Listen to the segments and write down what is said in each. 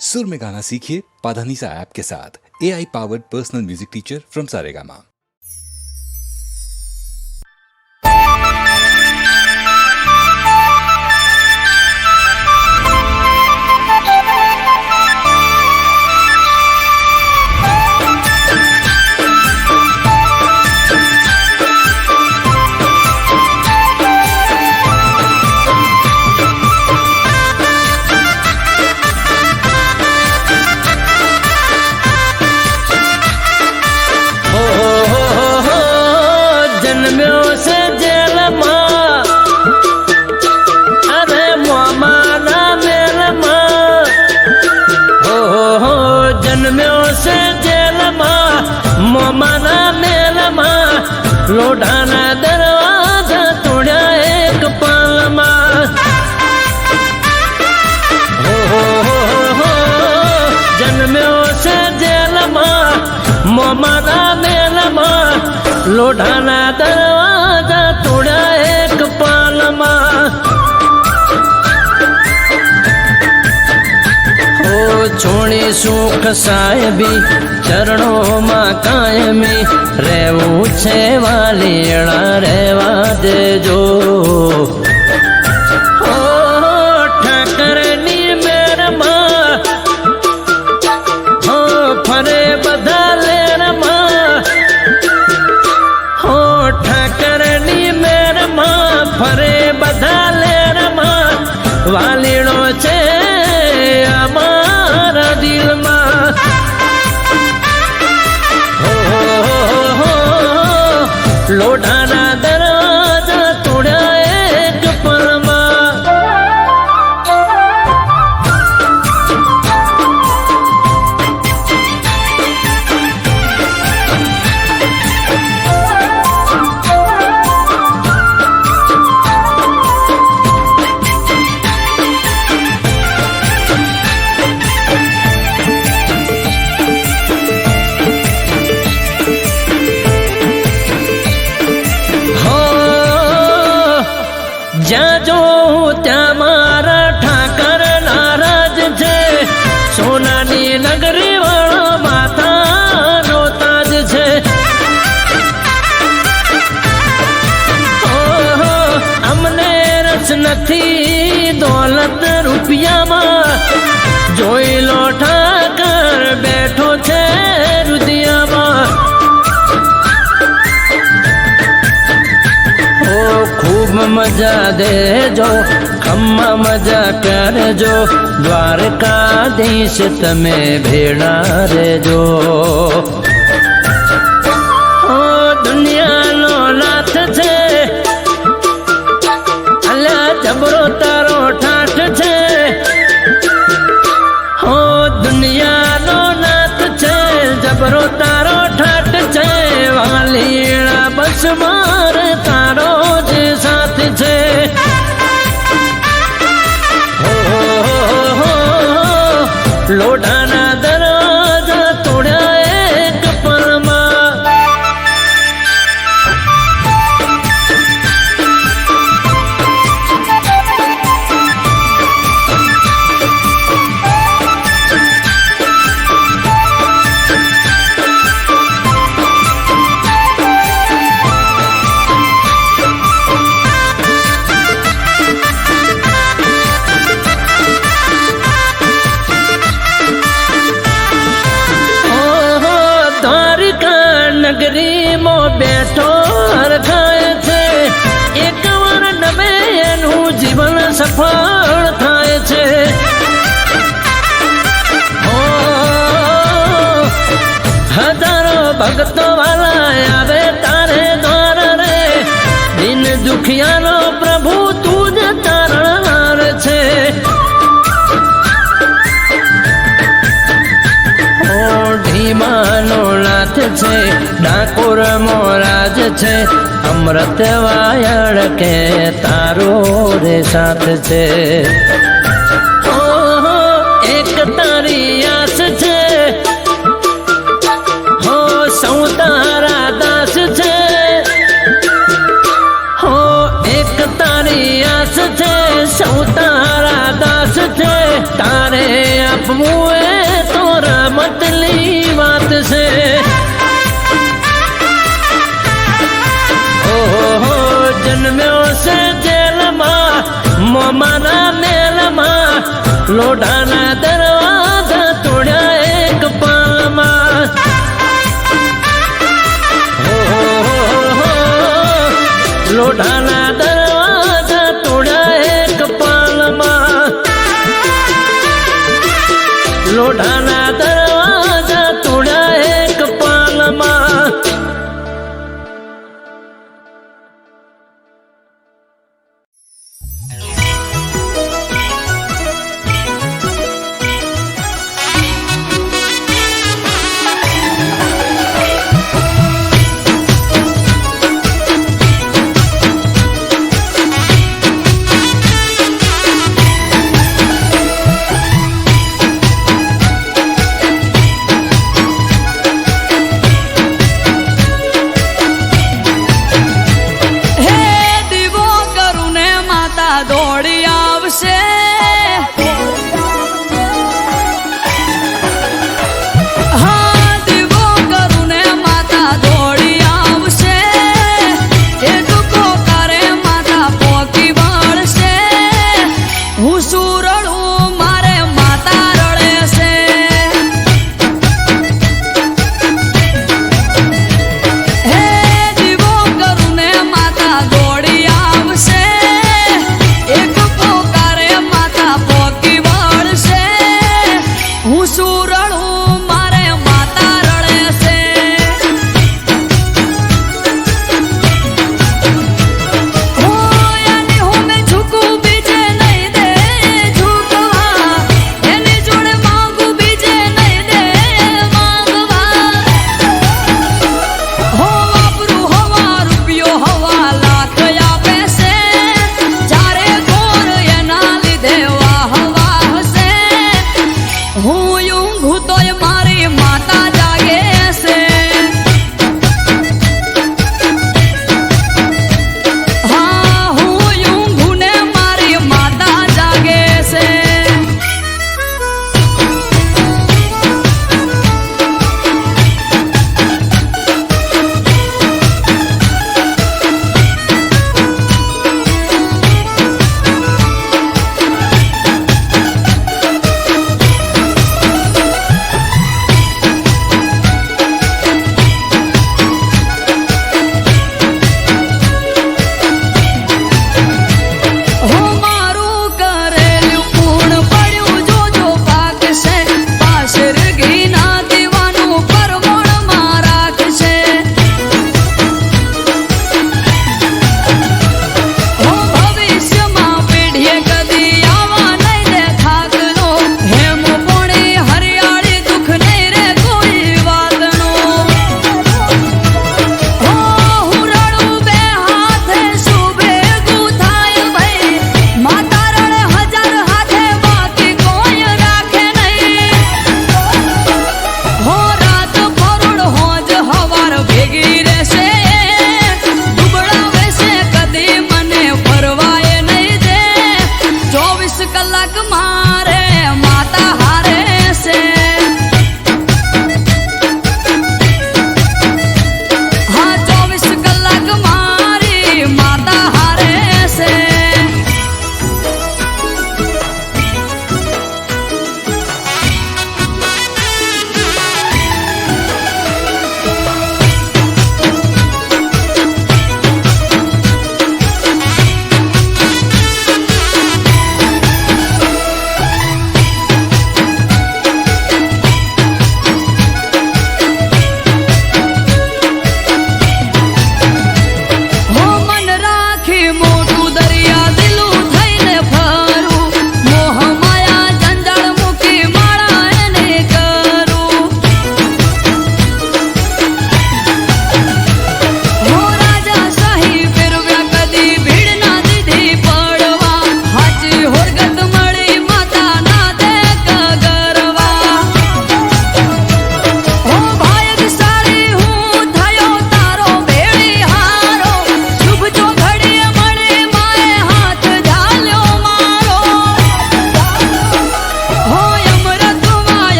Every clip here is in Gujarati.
सुर में गाना सीखिए पाधानीसा ऐप के साथ। AI powered personal music teacher from Saregama. लोढ़ाना दरवाजा तोड़ा एक पालमा हो जन्म्यो से जेलमा मोमाना मेलमा लोढ़ाना दरवाजा तोड़ा एक पालमा छोड़ी सुख साहेबी चरणों में कायमी रेवू छे वालीड़ा रेवा देजो ओ ठाकरनी मेर मां हो फरे बधा लेर मां हो ठाकरनी मेर मां फरे बधा लेर मां वालीड़ो छे दिल में लोढ़ाना दरवाजा तोड़ा एक पलमा ज्યાં જો ત્યાં મારા ઠાકર નારાજ છે સોનાની નગરી વાળો માથાનો તાજ છે અમને રસ નથી દોલત રૂપિયામાં જોઈ લો ઠાકર બેઠો છે રુદિયામાં खूब मजा देजो खम्मा मजा करजो द्वारकाधीश तमे भेड़ा रेजो ओ दुनिया नो नाथ छे अल्या जबरो तारो ठाठ छे ओ दुनिया नो नाथ छे जबरो तारो ठाठ छे वालीड़ा बस मार तारो साथ छे लोढ़ाना दरवाजा तोड़ा एक पलमा नगरी मो बैठो हर खाए थे एक वर नवे एनु जीवन सफल थाय छे ओ हजारों भगतो वाला आवे तारे द्वार रे दिन दुखियानो प्रभु तुझ तारणार छे ढीमानो नाथ छे डाकोर मोराज छे अमृत वायड़ के तारो रे साथ छे एक तारी आस छे हो सौ तारा दास छे हो एक तारी आस छे सौ तारा दास छे तारे आप मुए तोरा मतली बात से हो जन्म्यो से जेल मां मोमाना मेल मां लोढ़ाना दरवाजा तोड़ा एक पामा लोढ़ाना दरवाजा तोड़ा एक पालमा लोढ़ाना दरवाजा तोड़ा एक पालमा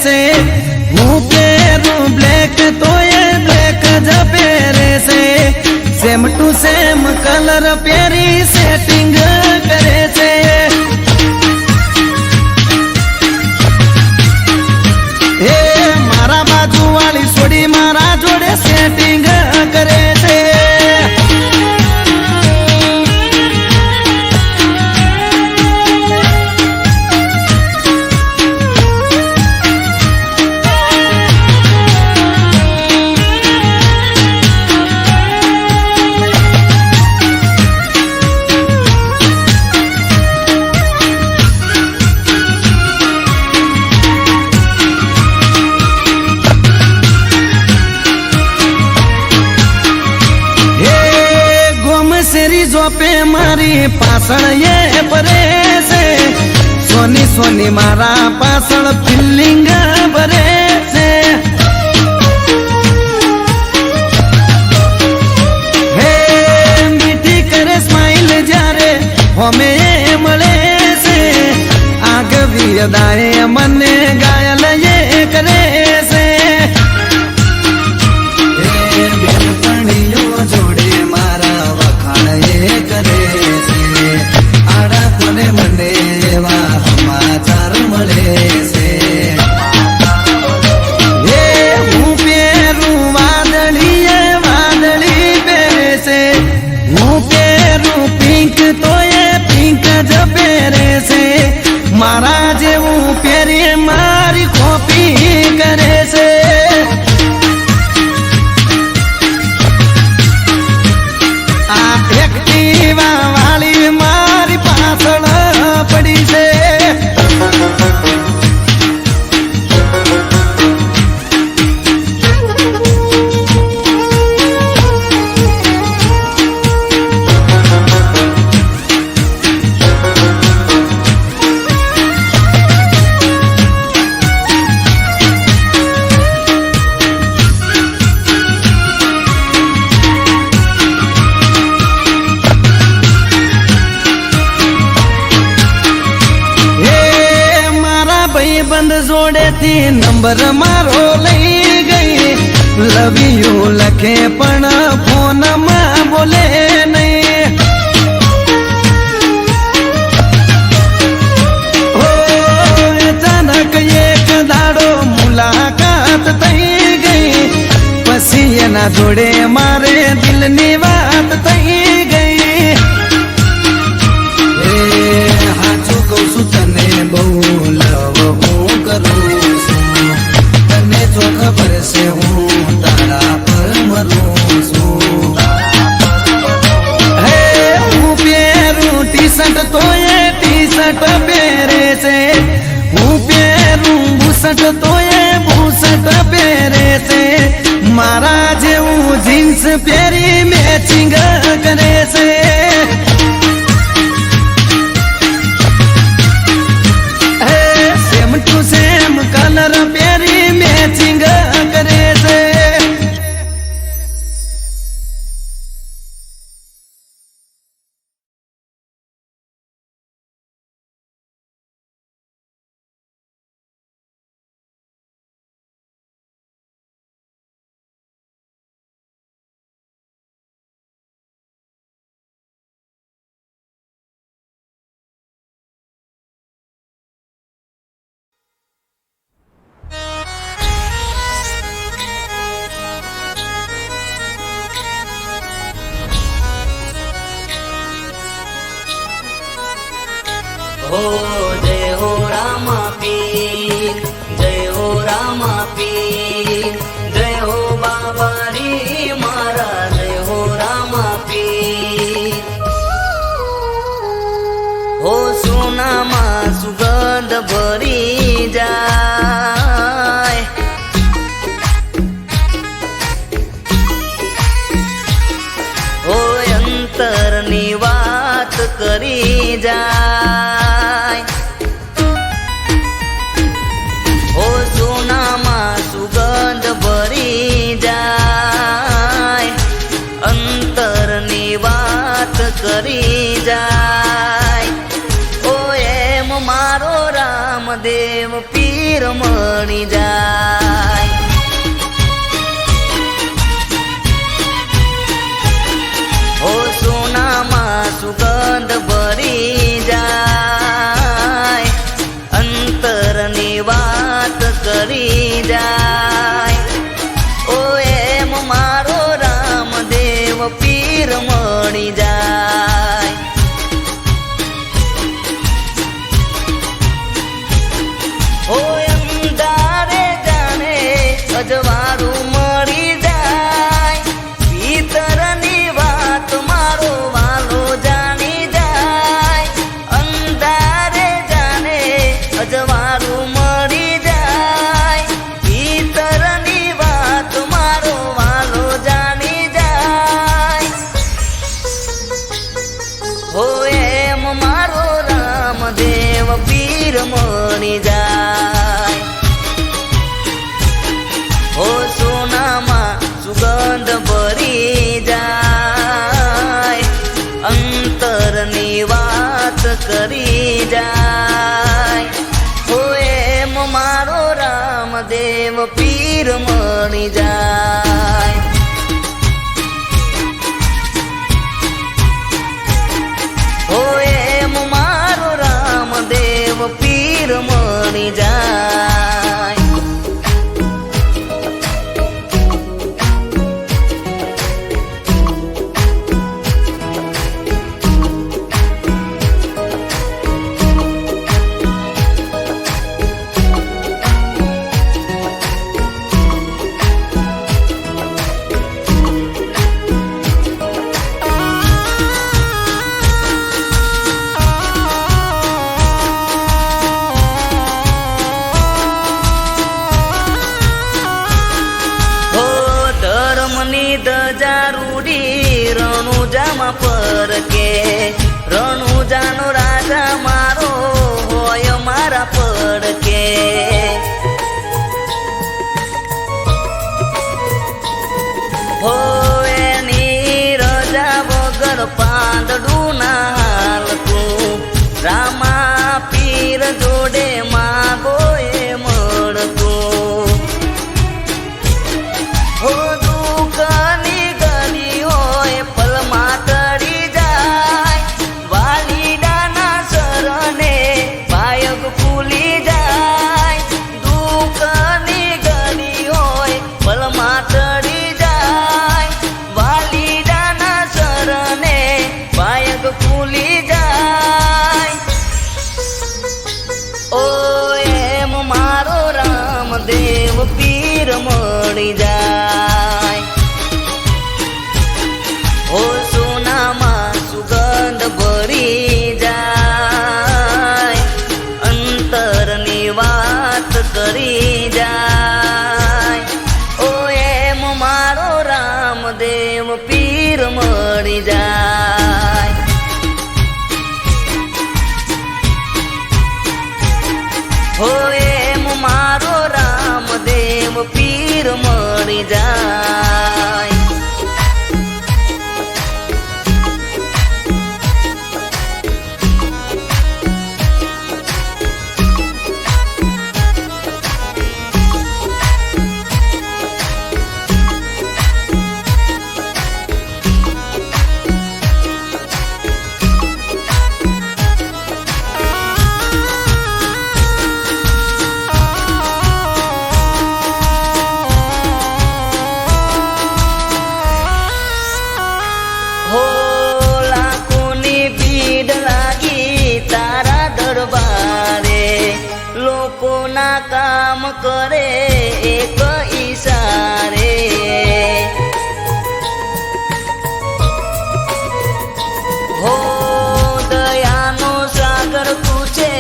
છે હું પહેરું બ્લેક તો એ બ્લેક જ પહેરે છે સેમ ટુ સેમ કલર પહેરી સેટિંગ કરે છે હે મારા બાજુ વાળી છોડી મારા જોડે સેટિંગ કરે છે શેરી જોપે મારી પાછળ એ ભરે છે સોની સોની મારા પાછળ ફિલિંગ ભરે છે હે મીઠી કરે સ્માઈલ જ્યારે હોમે મળે છે આગવી અદાએ મને ગાયલ એ કરે છે જોડે મારા કરે છે આડા કોને મને એવા સમાચાર મળે છે હે હું પહેરું વાદળી પહેરે છે હું પહેરું પિંક તો એ પિંક જ પહેરે છે મારા જેવું પહેરી મારી કોપી કરે છે વાળી મારી પાછળ પડી છે બંધ જોડેથી નંબર મારો લઈ ગઈ લવ યુ લખે પણ ફોનમાં બોલે નહીં અચાનક એક દાડો મુલાકાત થઈ ગઈ પછી એના જોડે મારે દિલની વાત થઈ ગઈ હાચું કહું છું તને બહુ લવ તને જો ખબર છે હું તારા પર મરું છું હે હું પહેરું ટી શર્ટ તો એ ટી શર્ટ પહેરે છે હું પહેરું બુશર્ટ તો એ બુશર્ટ પહેરે છે મારા જેવું જીન્સ પહેરી મેચિંગ કરે છે સેમ ટુ સેમ કલર પહેરી મેચિંગ કરે છે हो जय हो रामा पीर जय हो रामा पीर जय हो बाबा रे मारा जय हो रामा पीर हो सोना मा सुगंध भरी जाय हो अंतर नी बात करी जाय हो सोना मा सुगंध भरी जाय अंतर नी बात करी जाय ओ एम मारो रामदेव पीर પીર મળી જાય. ઓ સોનામાં સુગંધ ભરી જાય, અંતરની વાત કરી જાય. ઓ એમ મારો રામદેવ પીર મળી જાય. ઓ અંધારે જાણે અજવાળું મળી જાય, ભીતરની વાત મારો વાલો જાણી જાય. અંધારે જાણે અજવાળું મળી જાય, ભીતરની વાત મારો વાલો જાણી જાય. હો એમ મારો રામદેવ પીર મળી જાય. હો સોનામાં સુગંધ ભરી જાય, અંતરની વાત કરી જાય. હો એમ મારો રામદેવ પીર મળી જાય. હો એમ મારો રામદેવ પીર મળી જાય. ધજારૂડી રણુજામાં પરકે, રણુજાનો રાજા મારો હોય મારા પડકે. હો એની રજા વગર પાંદડું ના હાલતું, રામા પીર જોડે માગો એ મળતું. હો દુઃખની ગલી હોય પલમાં તરી જાય, વાલીડાના શરણે પાયગ ફૂલી જાય. દુઃખની ગલી હોય પલમાં તરી જાય, વાલીડાના શરણે પાયગ ફૂલી જાય. ઓ એમ મારો રામદેવ પીર મળી જાય. ઓ સોનામાં સુગંધ ભરી જાય, અંતરની વાત કરી જાય. ઓ એમ મારો રામદેવ પીર મળી જાય. હો એમ મારો રામદેવ પીર મળી જાય. હો લાખોની ભીડ લાગી તારા દરબારે, લોકોના કામ કરે એક ઈશારે. હો દયાનો સાગર પૂછે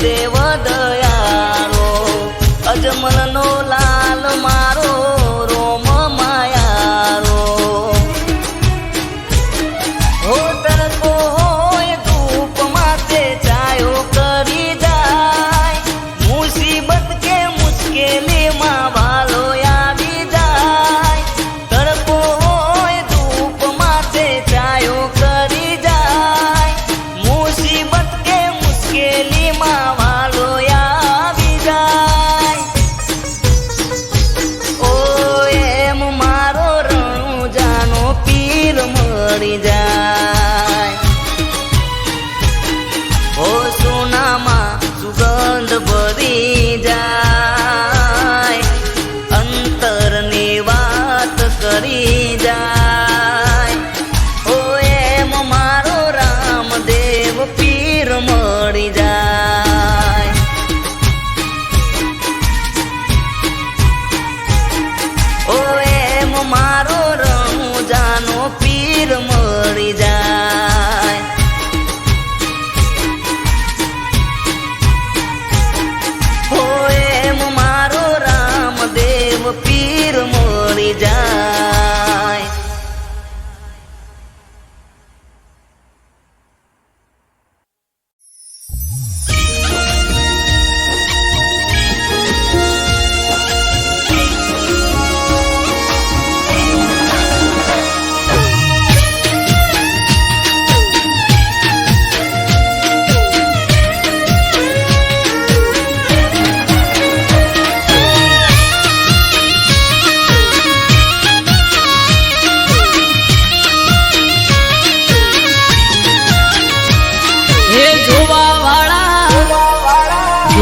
દેવ દયાળો, અજમલનો લાલ મારો રોમ માયારો. હો તડકો હોય ધૂપ માથે છાયો કરી જાય, મુસીબત કે મુશ્કેલીમાં વાલો આવી જાય. તડકો હોય ધૂપ માથે છાયો કરી જાય, મુસીબત કે મુશ્કેલીમાં વાલો આવી જાય.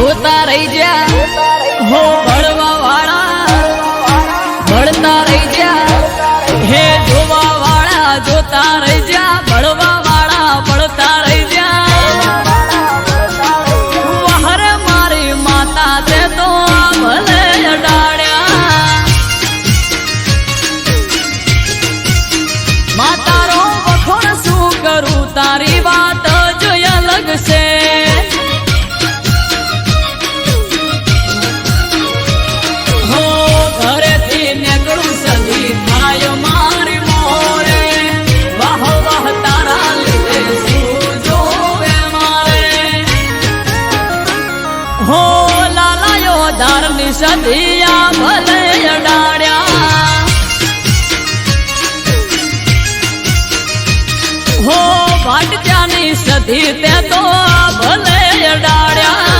જોતા રહી જા હો ભળવા વાળા ભળતા રહી જા હે જોવા વાળા જોતા રહી જા ભળવા વાળા ભળતા રહી જા વહર મારી માતા તે તો ભલે અડાડ્યા માતારો વખોણ શું કરું તારી વાત જ અલગ છે સદિયા ભલે અડાડ્યા હો ભાટજાની સદી તે તો ભલે અડાડ્યા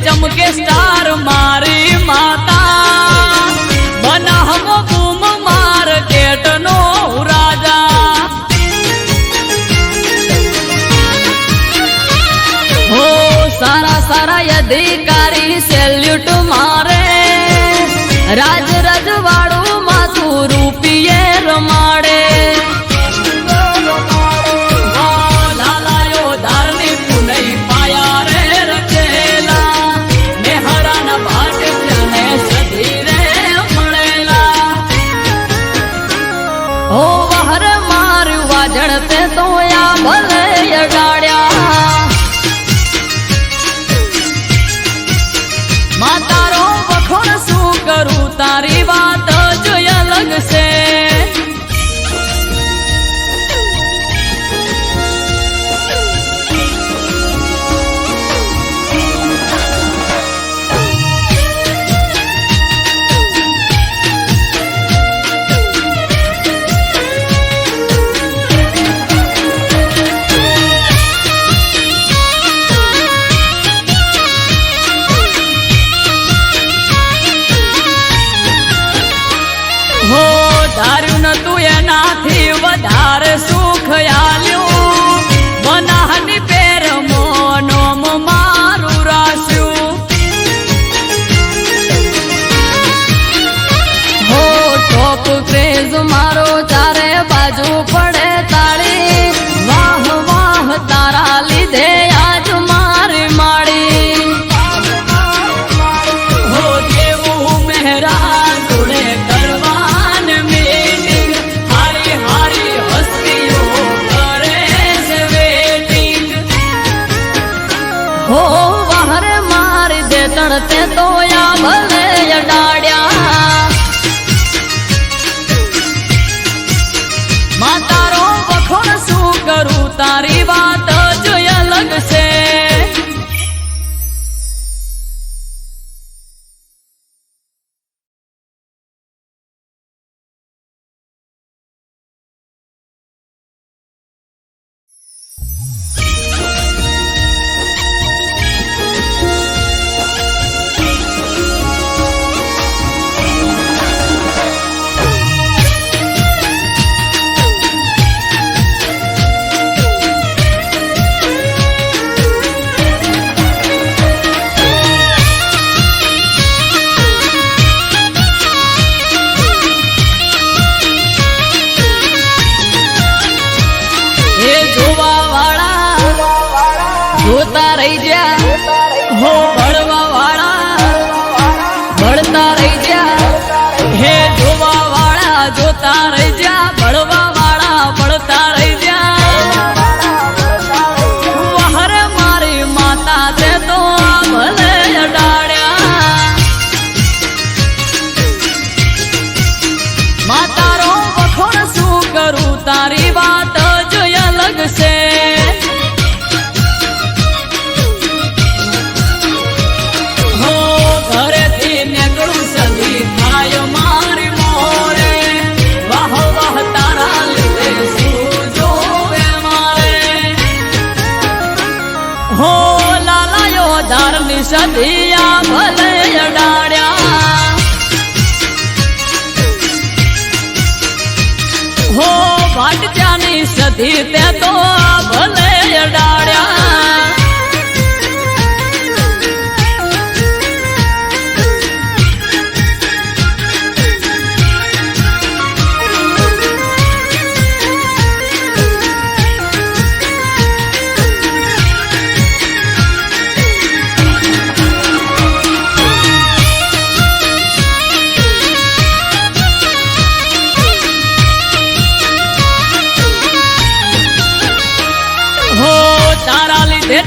ચમકે સ્ટાર મારી માતા બનાહમો બૂમ માર્કેટ નો રાજા હો સારા સારા અધિકારી સેલ્યુટ મારે રાજ રજવાડું માથું રૂપિયે રમાડે જણતે તો યા ભલે અડાડ્યા માતારો વખોણ શું કરું તારી વાત જ અલગ છે ધાર્યું નતું એનાથી વધારે સુખ આલ્યું બનાહની પેર મોનોમ મારું રાસ્યું હો ટોપ ક્રેઝ મારો ચારે બાજુ પડે તાળી વાહ વાહ તારા લીધે આજ મારી માડી હો દેવું મહેરા જોડે કરવા હો વહર મારી દે તણતે તો યા ભલે અડાડ્યા માતારો વખોણ શું કરું તારી વાત જ અલગ છે જોતા રહી જા હો ભળવા વાળા ભળતા રહી જા હે જોવા વાળા જોતા રહી જા ભળવા વાળા ભળતા રહી જા વહર મારી માતા તે તો ભલે અડાડ્યા માતારો વખોણ શું કરું તારી વાત જ અલગ છે સધિયા ભલે અડાડ્યા હો વાટજાની સધી તે તો ભલે અડાડ્યા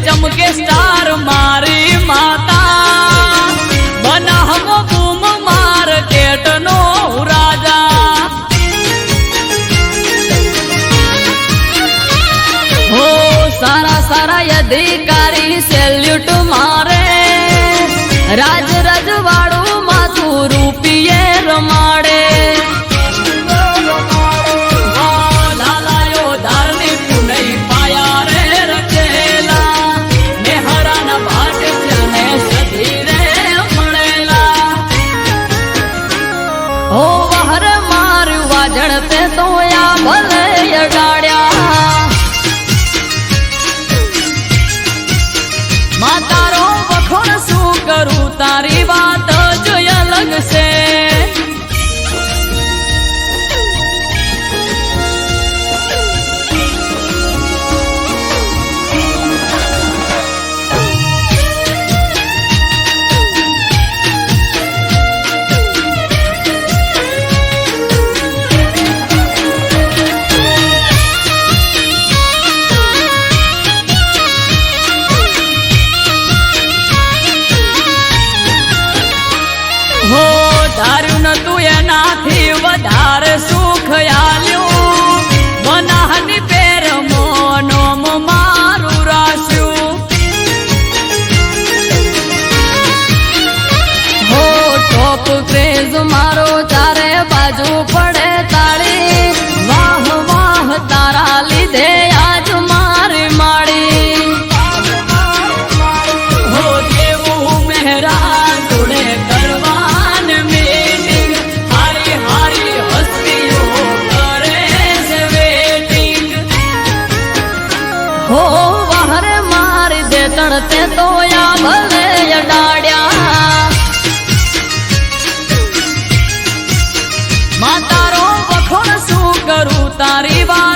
चमके स्टार मारी माता बना हम बूम मार्केट नो राजा हो सारा सारा अधिकारी सेल्यूट मारे राज रजवाड़ू माथू रूपिये रमाड़े जड़ते तो या भले अडाड्या मातारो वखोण शू करूं तारी बात जो अलग से हो धार्યું નતું એનાથી વધારે સુખ આલ્યું મનાહની પેર મોનોમ મારું રાસ્યું હો ટોપ ક્રેઝ મારો ચારે બાજુ પડે તાળી વાહ વાહ તારા લીધે આજ મારી માળી હો દેવું મહેરાન જોડે કરવા हो वहर मारी दे तड़ते तो या भले अडाड्या मातारो वखोण शू करूं तारी बात